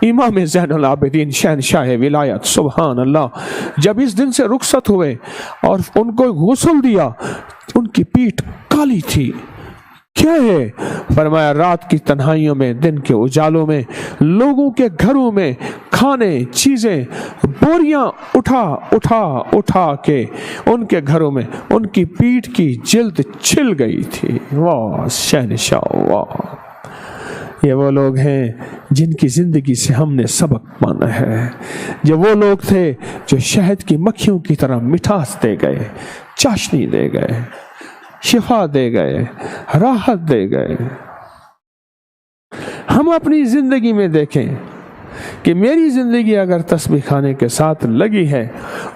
امام زین العابدین شہنشاہ ولایت سبحان اللہ جب اس دن سے رخصت ہوئے اور ان کو غسل دیا، ان کی پیٹھ کالی تھی۔ کیا ہے؟ فرمایا رات کی تنہائیوں میں، دن کے اجالوں میں، لوگوں کے گھروں میں کھانے چیزیں بوریاں اٹھا اٹھا اٹھا کے ان کے گھروں میں ان کی پیٹھ کی جلد چھل گئی تھی۔ واہ شہنشاہ واہ! یہ وہ لوگ ہیں جن کی زندگی سے ہم نے سبق پانا ہے، جو وہ لوگ تھے جو شہد کی مکھیوں کی طرح مٹھاس دے گئے، چاشنی دے گئے، شفا دے گئے، راحت دے گئے۔ ہم اپنی زندگی میں دیکھیں کہ میری زندگی اگر تسبیح خانے کے ساتھ لگی ہے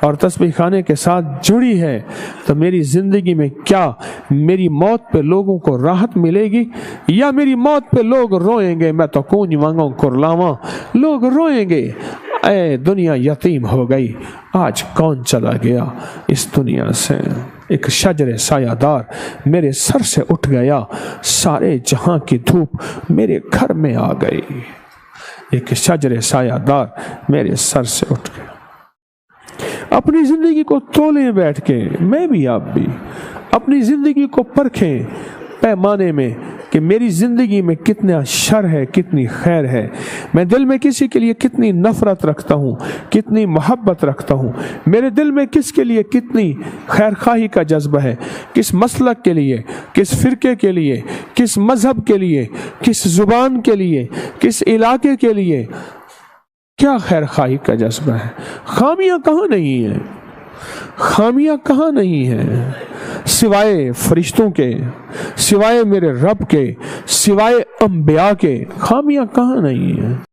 اور تسبیح خانے کے ساتھ جڑی ہے تو میری زندگی میں کیا میری موت پہ لوگوں کو راحت ملے گی، یا میری موت پہ لوگ روئیں گے میں تو کونج مانگوں کرلاواں، لوگ روئیں گے اے دنیا یتیم ہو گئی، آج کون چلا گیا اس دنیا سے، ایک شجر سایہ دار میرے سر سے اٹھ گیا، سارے جہاں کی دھوپ میرے گھر میں آ گئی، ایک شجر سایہ دار میرے سر سے اٹھ گیا۔ اپنی زندگی کو تولیں بیٹھ کے، میں بھی آپ بھی اپنی زندگی کو پرکھیں پیمانے میں کہ میری زندگی میں کتنا شر ہے، کتنی خیر ہے، میں دل میں کسی کے لیے کتنی نفرت رکھتا ہوں، کتنی محبت رکھتا ہوں، میرے دل میں کس کے لیے کتنی خیر خواہی کا جذبہ ہے، کس مسلک کے لیے، کس فرقے کے لیے، کس مذہب کے لیے، کس زبان کے لیے، کس علاقے کے لیے، کیا خیر خواہی کا جذبہ ہے۔ خامیاں کہاں نہیں ہیں، خامیاں کہاں نہیں ہیں، سوائے فرشتوں کے، سوائے میرے رب کے، سوائے انبیاء کے، خامیاں کہاں نہیں ہیں۔